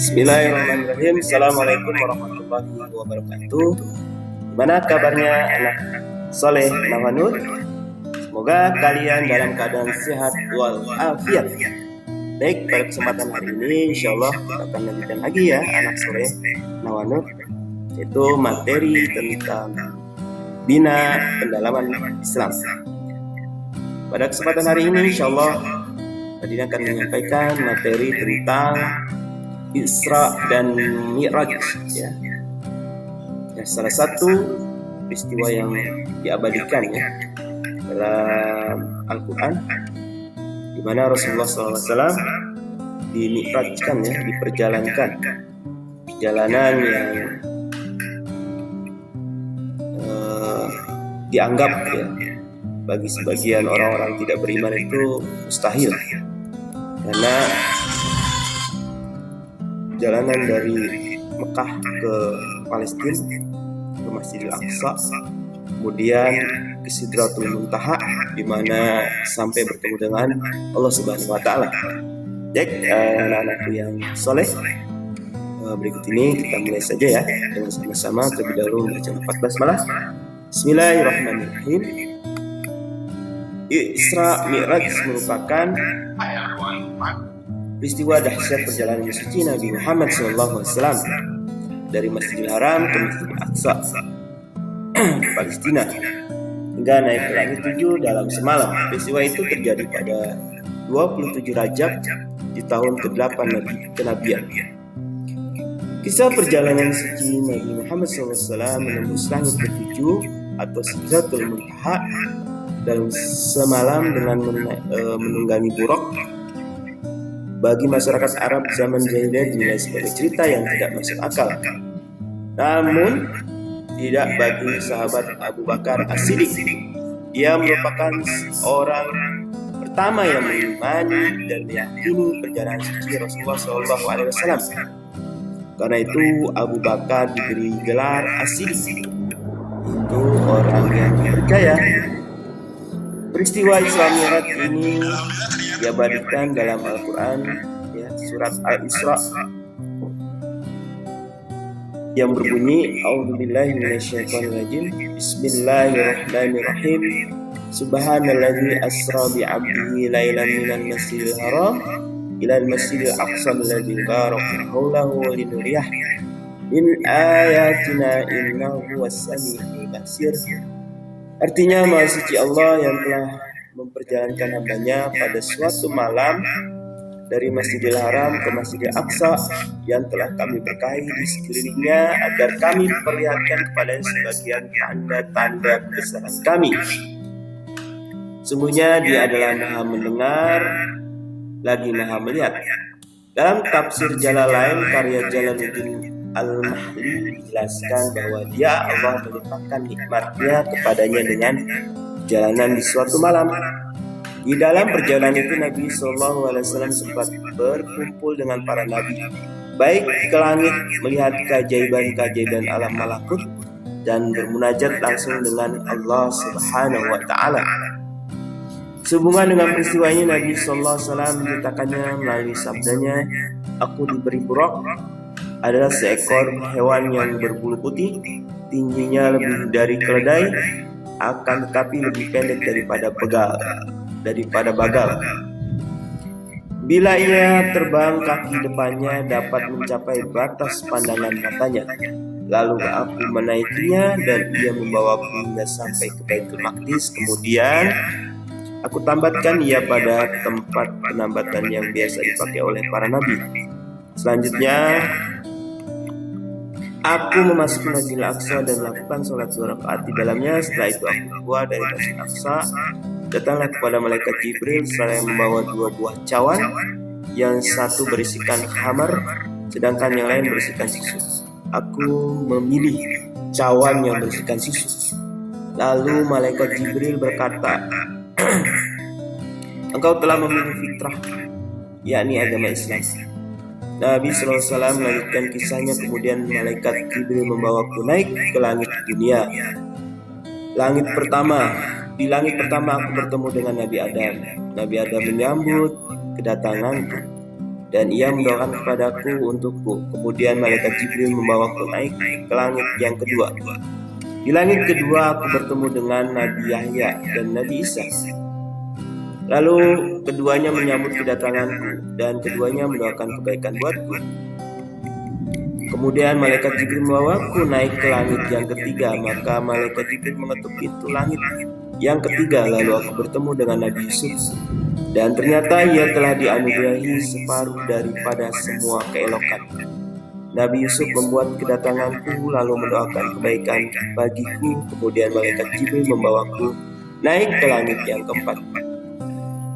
Bismillahirrahmanirrahim. Assalamualaikum warahmatullahi wabarakatuh. Gimana kabarnya anak soleh Nawanur? Semoga kalian dalam keadaan sehat walafiat. Baik, pada kesempatan hari ini insyaallah kita akan lanjutkan lagi ya anak soleh Nawanur, yaitu materi tentang bina pendalaman Islam. Pada kesempatan hari ini insyaallah tadi akan menyampaikan materi tentang Isra dan Mi'raj ya. Salah satu peristiwa yang diabadikan ya dalam Al-Quran, di mana Rasulullah SAW dimi'rajkan ya, diperjalankan perjalanan yang dianggap ya bagi sebagian orang-orang tidak beriman itu mustahil, karena jalanan dari Mekah ke Palestina, ke Masjidil Aqsa, kemudian ke Sidratul Muntaha, di mana sampai bertemu dengan Allah Subhanahu wa taala. Baik, anak-anakku yang soleh, berikut ini kita mulai saja ya dengan sama-sama. Terlebih dahulu baca 14 malah. Bismillahirrahmanirrahim. Isra Mi'raj merupakan peristiwa dahsyat perjalanan suci Nabi Muhammad SAW dari Masjidil Haram ke Masjidil Aqsa ke Palestina hingga naik ke langit 7 dalam semalam. Peristiwa itu terjadi pada 27 Rajab di tahun ke-8 kenabian. Kisah perjalanan suci Nabi Muhammad SAW menembus langit ke-7 atau Sidratul Muntaha dalam semalam dengan menunggangi buraq, bagi masyarakat Arab zaman jahiliyah dinilai sebagai cerita yang tidak masuk akal. Namun tidak bagi sahabat Abu Bakar As-Siddiq. Dia merupakan orang pertama yang mengimani dan meyakini perjalanan suci Rasulullah SAW. Karena itu Abu Bakar diberi gelar As-Siddiq, itu orang yang percaya. Peristiwa Isra Mi'raj ini diabadikan dalam Al-Quran ya, surat Al-Isra yang berbunyi A'udzubillahi minasyaitonirrajim. Bismillahirrahmanirrahim. Subhanalladzi asra bi'abdihi lailan minal masjidil haram ilal masjidil aqsa alladzi barakna haulahu linuriyah min ayatina innahu was-sami'ul basir. Artinya, Maha Suci Allah yang telah memperjalankan hambanya pada suatu malam dari Masjidil Haram ke Masjidil Aqsa yang telah kami berkahi di sekelilingnya, agar kami perlihatkan kepadanya sebagian tanda-tanda kebesaran kami. Sungguhnya Dia adalah Maha mendengar lagi Maha melihat. Dalam tafsir Jalalain karya Jalaluddin Al-Mahli dijelaskan bahwa Dia Allah melimpahkan nikmatnya kepadanya dengan perjalanan di suatu malam. Di dalam perjalanan itu Nabi SAW sempat berkumpul dengan para nabi, baik ke langit melihat keajaiban-keajaiban alam malakut dan bermunajat langsung dengan Allah Subhanahu wa taala. Sehubungan dengan peristiwa ini, Nabi SAW menceritakannya melalui sabdanya, "Aku diberi buraq, adalah seekor hewan yang berbulu putih, tingginya lebih dari keledai, akan tetapi lebih pendek daripada bagal. Bila ia terbang, kaki depannya dapat mencapai batas pandangan matanya. Lalu aku menaikinya dan ia membawaku hingga sampai ke Baitul Maqdis. Kemudian aku tambatkan ia pada tempat penambatan yang biasa dipakai oleh para nabi. Selanjutnya aku memasuki Masjidil Aqsa dan melakukan sholat 2 rakaat di dalamnya. Setelah itu aku keluar dari Masjidil Aqsa. Datanglah kepada malaikat Jibril seraya membawa 2 buah cawan, yang satu berisikan khamar, sedangkan yang lain berisikan susu. Aku memilih cawan yang berisikan susu. Lalu malaikat Jibril berkata, "Engkau telah memilih fitrah, yakni agama Islam." Nabi SAW melanjutkan kisahnya. Kemudian malaikat Jibril membawaku naik ke langit dunia. Di langit pertama aku bertemu dengan Nabi Adam. Nabi Adam menyambut kedatanganku. dan ia mendoakan kepadaku untukku. Kemudian malaikat Jibril membawaku naik ke langit yang kedua. Di langit kedua aku bertemu dengan Nabi Yahya dan Nabi Isa. Lalu keduanya menyambut kedatanganku dan keduanya mendoakan kebaikan buatku. Kemudian malaikat Jibril membawaku naik ke langit yang ketiga, maka malaikat Jibril mengetuk pintu langit yang ketiga. Lalu aku bertemu dengan Nabi Yusuf, dan ternyata ia telah dianugerahi separuh daripada semua keelokan. Nabi Yusuf membuat kedatanganku lalu mendoakan kebaikan bagiku. Kemudian malaikat Jibril membawaku naik ke langit yang keempat,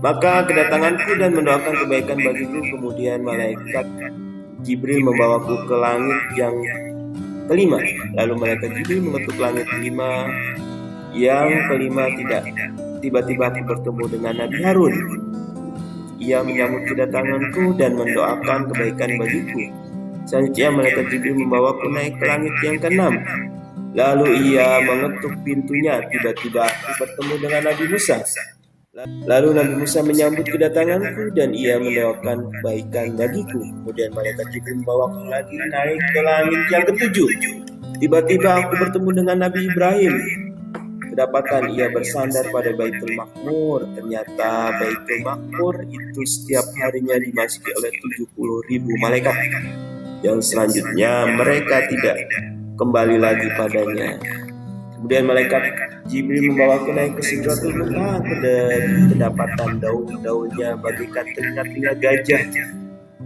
maka kedatanganku dan mendoakan kebaikan bagiku. Kemudian malaikat Jibril membawaku ke langit yang kelima. Lalu malaikat Jibril mengetuk langit kelima. Yang kelima tidak. Tiba-tiba aku bertemu dengan Nabi Harun. Ia menyambut kedatanganku dan mendoakan kebaikan bagiku. Selanjutnya malaikat Jibril membawaku naik ke langit yang keenam. Lalu ia mengetuk pintunya. Tiba-tiba aku bertemu dengan Nabi Musa. Lalu Nabi Musa menyambut kedatanganku dan ia mendoakan kebaikan bagiku. Kemudian malaikat Jibril membawaku lagi naik ke langit yang ketujuh. Tiba-tiba aku bertemu dengan Nabi Ibrahim. Kedapatan ia bersandar pada Baitul Maqmur. Ternyata Baitul Maqmur itu setiap harinya dimasuki oleh 70.000 malaikat, yang selanjutnya mereka tidak kembali lagi padanya. Kemudian malaikat Jibril membawaku naik ke Sidratul Muntaha. Kedapatan daun-daunnya bagaikan telinga-telinga gajah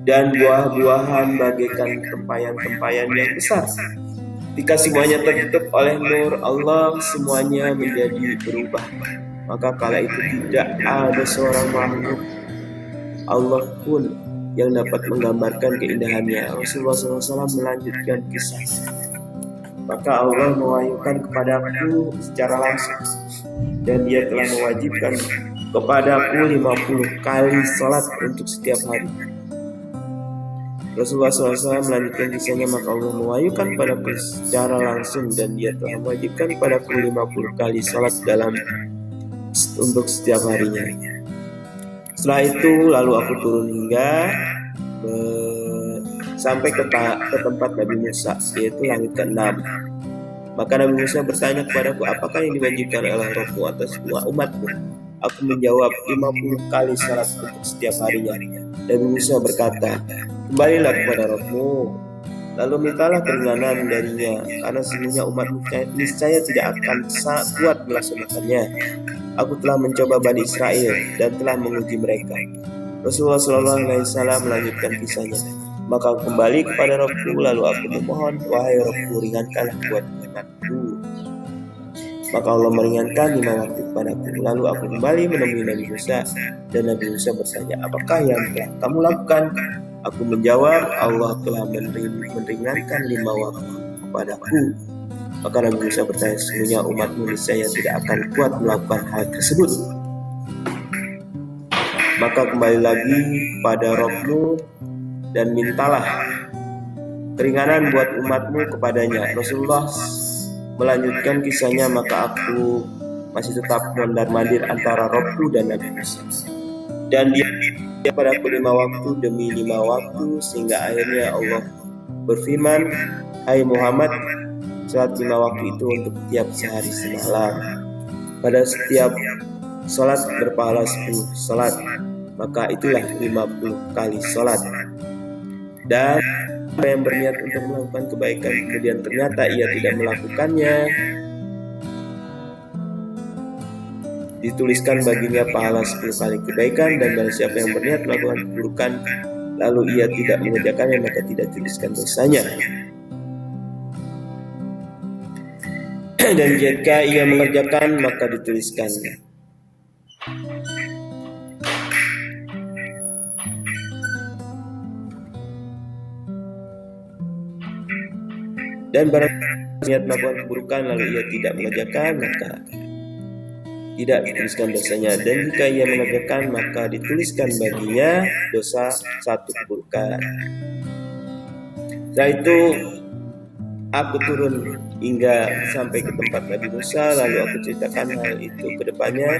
dan buah-buahan bagaikan tempayan-tempayan yang besar. Ketika semuanya tertutup oleh nur Allah, semuanya menjadi berubah. Maka kala itu tidak ada seorang makhluk Allah pun yang dapat menggambarkan keindahannya. Rasulullah SAW melanjutkan kisah. Maka Allah mewahyukan kepadaku secara langsung, dan dia telah mewajibkan kepadaku 50 kali salat untuk setiap hari. Rasulullah SAW melanjutkan kisahnya. Maka Allah mewahyukan kepadaku secara langsung, dan dia telah mewajibkan kepadaku 50 kali salat untuk setiap harinya. Setelah itu lalu aku turun hingga sampai ke tempat Nabi Musa, yaitu langit ke-6. Maka Nabi Musa bertanya kepadaku, apakah yang diwajibkan oleh Rabbmu atas semua umatmu? Aku menjawab, 50 kali salat untuk setiap harinya. Nabi Musa berkata, kembalilah kepada Rabbmu, lalu mintalah keringanan darinya, karena sesungguhnya umatmu niscaya tidak akan kuat melaksanakannya. Aku telah mencoba Bani Israel dan telah menguji mereka. Rasulullah SAW melanjutkan kisahnya. Maka aku kembali kepada Rabbku, lalu aku memohon, wahai Rabbku, ringankanlah buat umatku. Maka Allah meringankan 5 waktu kepadaku. Lalu aku kembali menemui Nabi Musa, dan Nabi Musa bertanya, apakah yang telah kamu lakukan? Aku menjawab, Allah telah meringankan 5 waktu kepadaku. Maka Nabi Musa bertanya, sesungguhnya umatmu niscaya tidak akan kuat melakukan hal tersebut. Maka kembali lagi kepada Rabbmu dan mintalah keringanan buat umatmu kepadanya. Rasulullah melanjutkan kisahnya. Maka aku masih tetap mondar-mandir antara Rabbku dan Nabi Musa, dan dia padaku 5 waktu demi 5 waktu, sehingga akhirnya Allah berfirman, hai Muhammad, salat 5 waktu itu untuk tiap sehari semalam. Pada setiap salat berpahala 10 salat, maka itulah 50 kali salat. Dan siapa yang berniat untuk melakukan kebaikan kemudian ternyata ia tidak melakukannya, dituliskan baginya pahala 10 kali kebaikan. Dan barang siapa yang berniat melakukan keburukan lalu ia tidak mengerjakannya, maka tidak dituliskan dosanya. Dan jika ia mengerjakan maka dituliskannya. Dan barang niat melakukan keburukan lalu ia tidak mengerjakan, maka tidak dituliskan dosanya. Dan jika ia mengerjakan maka dituliskan baginya dosa 1 keburukan. Setelah itu aku turun hingga sampai ke tempat Nabi Musa, lalu aku ceritakan hal itu ke depannya.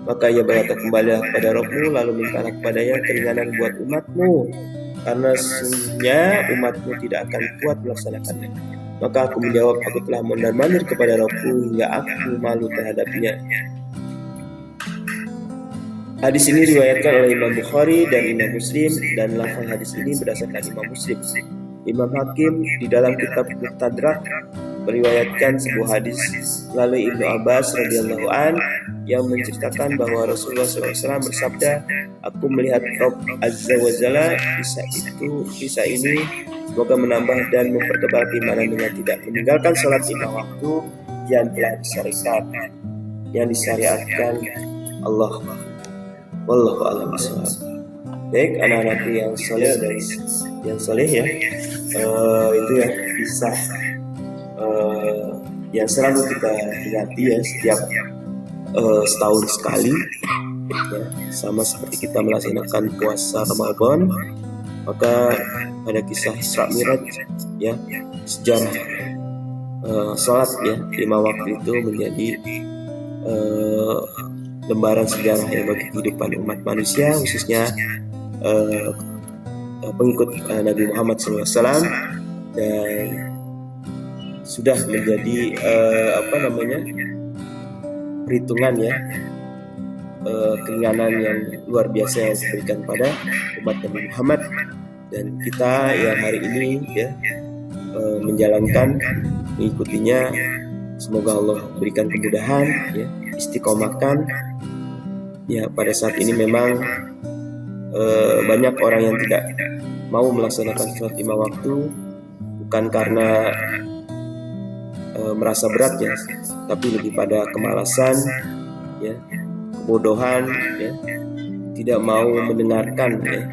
Maka ia berkata, kembalilah kepada Rabbmu, lalu mintalah kepadanya keringanan buat umatmu, karena sesungguhnya umatmu tidak akan kuat melaksanakannya. Maka aku menjawab, aku telah mondar-mandir kepada Rabbku hingga aku malu terhadapnya. Hadis ini diriwayatkan oleh Imam Bukhari dan Imam Muslim, dan lafaz hadis ini berdasarkan Imam Muslim. Imam Hakim di dalam kitab Mustadrak meriwayatkan sebuah hadis melalui Ibnu Abbas radhiyallahu an yang menceritakan bahwa Rasulullah SAW bersabda, aku melihat Rabb Azza wa Jalla, kisah ini semoga menambah dan mempertebal keimanan dengan tidak meninggalkan sholat 5 waktu yang telah disyariatkan Allah. Wallahu a'lam bishawab. Baik, anak-anakku yang soleh dan yang soleh ya, itu ya kisah yang selalu kita ingati ya setiap setahun sekali ya, sama seperti kita melaksanakan puasa Ramadan. Maka pada kisah Isra Mi'raj ya, sejarah sholat ya 5 waktu itu menjadi lembaran sejarah yang bagi kehidupan umat manusia, khususnya pengikut Nabi Muhammad SAW, dan sudah menjadi perhitungan ya, keringanan yang luar biasa yang diberikan pada umat Nabi Muhammad. Dan kita yang hari ini ya menjalankan, mengikutinya, semoga Allah berikan kemudahan ya, istiqomahkan ya. Pada saat ini memang banyak orang yang tidak mau melaksanakan sholat 5 waktu, bukan karena merasa berat ya, tapi lebih pada kemalasan ya, kebodohan ya, tidak mau mendengarkan ya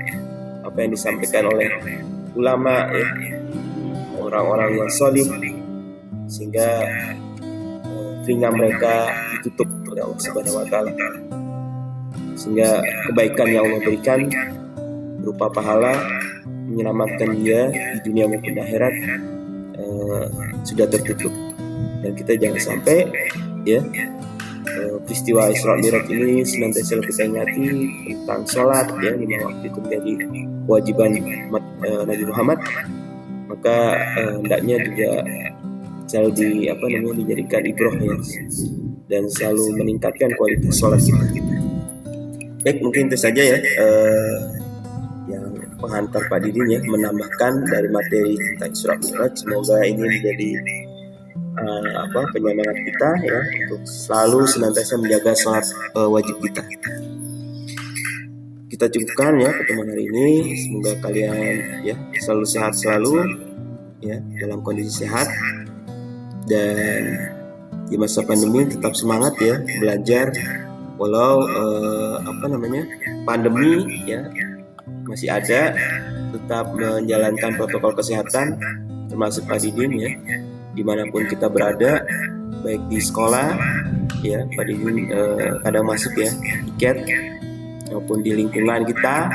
apa yang disampaikan oleh ulama ya, orang-orang yang solih, sehingga telinga mereka ditutup oleh Allah Subhanahu wa taala, sehingga kebaikan yang Allah berikan berupa pahala menyelamatkan dia di dunia maupun akhirat sudah tertutup. Dan kita jangan sampai ya peristiwa Isra Mi'raj ini senantiasa kita ingati tentang sholat ya, 5 waktu itu menjadi kewajiban Nabi Muhammad. Maka hendaknya juga selalu dijadikan ibrah ya, dan selalu meningkatkan kualitas sholat kita. Baik, mungkin itu saja ya yang penghantar Pak Didin ya, menambahkan dari materi tentang Isra Mi'raj. Semoga ini menjadi penyemangat kita ya untuk selalu senantiasa menjaga sholat wajib kita. Kita cukupkan ya pertemuan hari ini. Semoga kalian ya selalu sehat selalu ya, dalam kondisi sehat, dan di masa pandemi tetap semangat ya belajar, walau pandemi ya masih ada, tetap menjalankan protokol kesehatan termasuk Pak Didin ya, dimanapun kita berada, baik di sekolah ya Pak Didin kadang masuk ya tiket, maupun di lingkungan kita,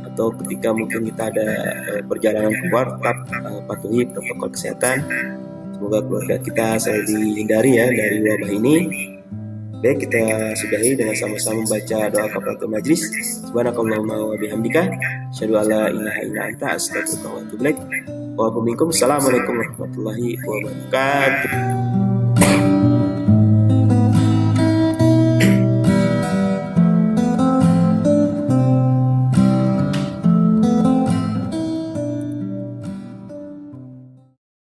atau ketika mungkin kita ada perjalanan keluar, tetap patuhi protokol kesehatan. Semoga keluarga kita selalu dihindari ya dari wabah ini. Baik, kita sudahi dengan sama-sama membaca doa kafaratul majlis. Subhanakallahumma wa bihamdika, asyhadu an la ilaha illa anta, astaghfiruka wa atubu ilaik. Assalamualaikum warahmatullahi wabarakatuh.